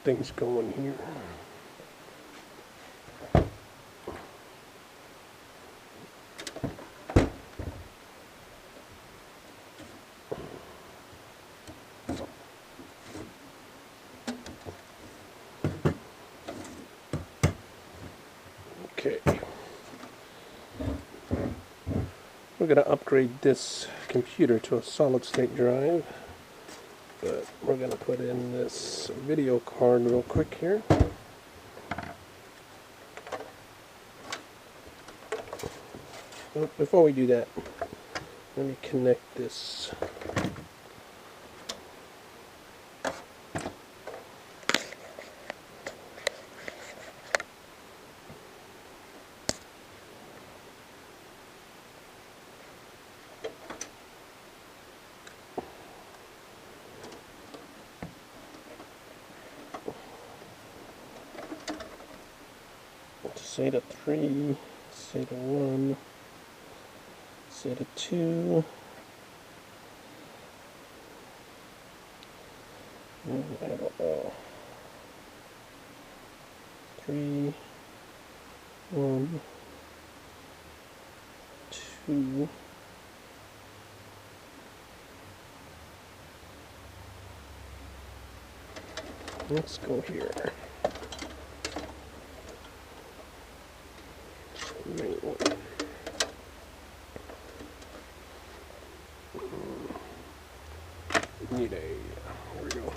things going here. Okay. We're going to upgrade this computer to a solid state drive, but we're going to put in this video card real quick here. Oh, before we do that, let me connect this. SATA 3, SATA 1, SATA 2, I don't know, 3, 1, 2, let's go here. Main one. Need a, here we go.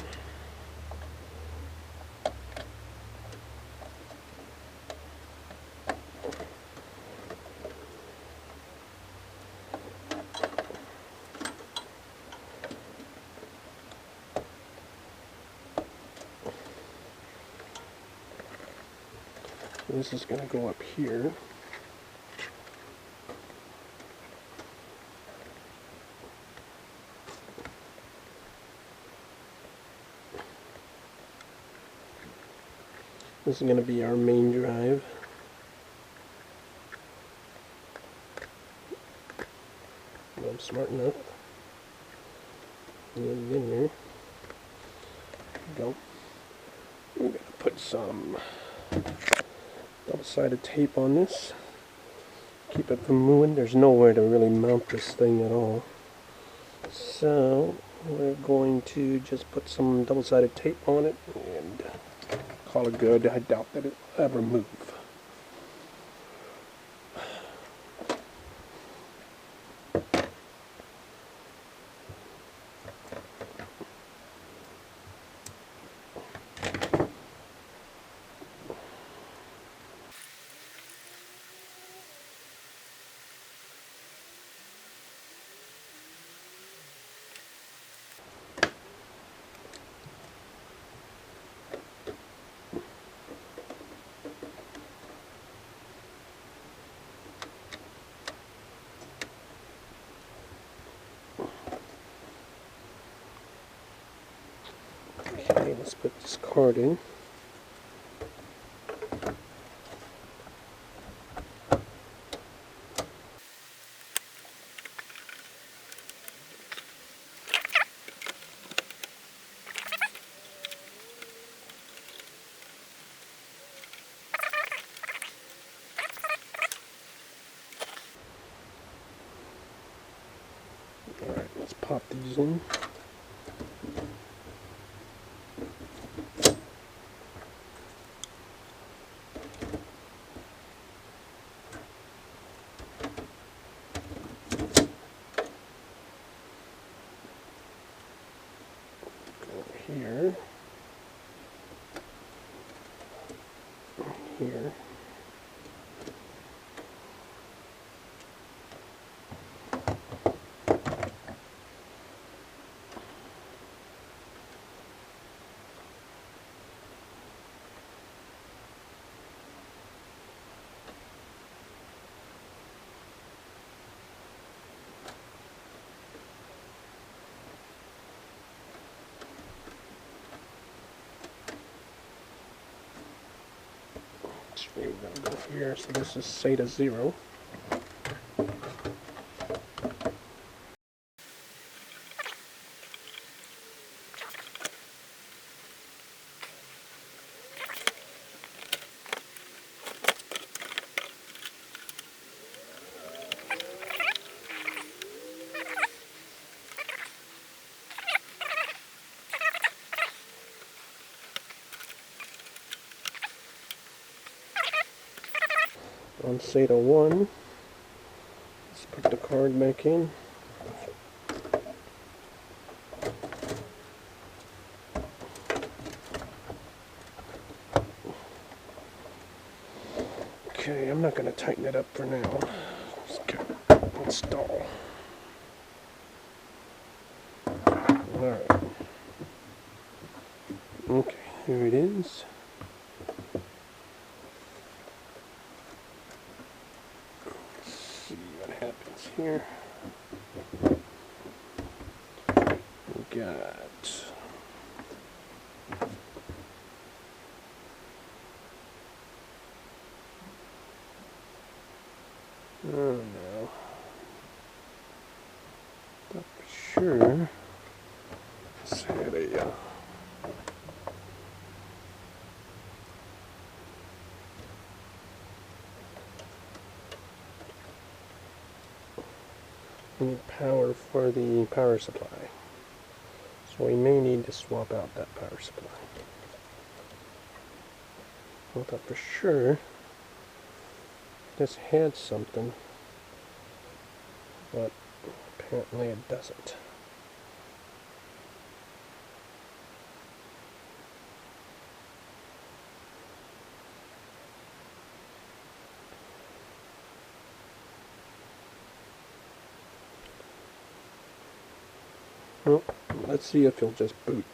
This is going to go up here. This is going to be our main drive. I'm smart enough. Get it in there. There we go. We're going to put some double-sided tape on this. Keep it from moving. There's nowhere to really mount this thing at all. So we're going to just put some double-sided tape on it and call it good. I doubt that it will ever move. Okay, let's put this card in. Alright, let's pop these in. Here, here, we're going to go here, so this is SATA 0. on SATA 1. Let's put the card back in. Okay, I'm not going to tighten it up for now. Just install. Alright. Okay, here it is. Let's see what happens here. We got oh no. Not for sure. Let's had a we need power for the power supply. So we may need to swap out that power supply. I thought for sure this had something, but apparently it doesn't. Well, let's see if he'll just boot.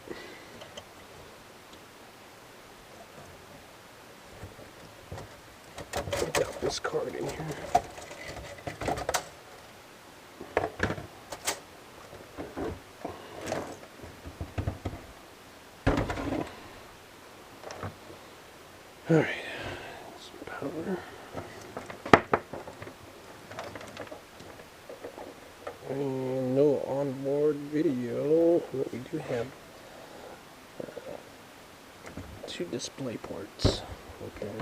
Without this card in here. Alright, some power. And no onboard video, but we do have two display ports. Okay.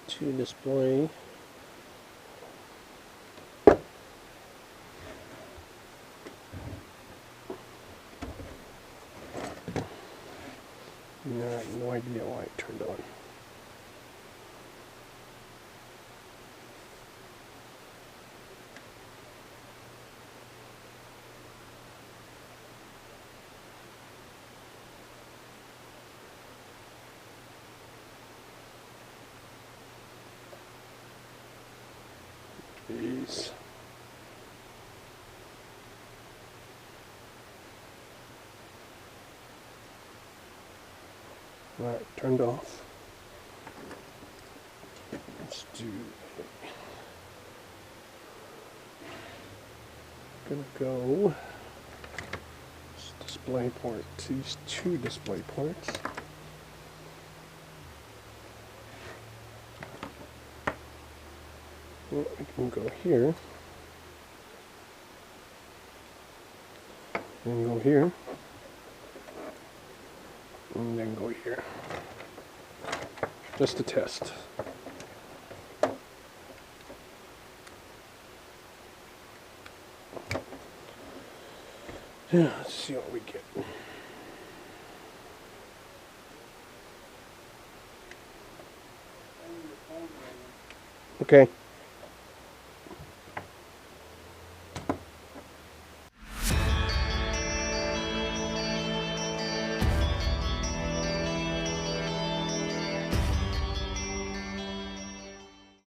Two display. I have no idea why it turned on. Jeez. Alright, turned off. Let's do gonna go display port, two display ports. Well, we can go here and go here and then go here, just to test. Yeah, let's see what we get. Okay.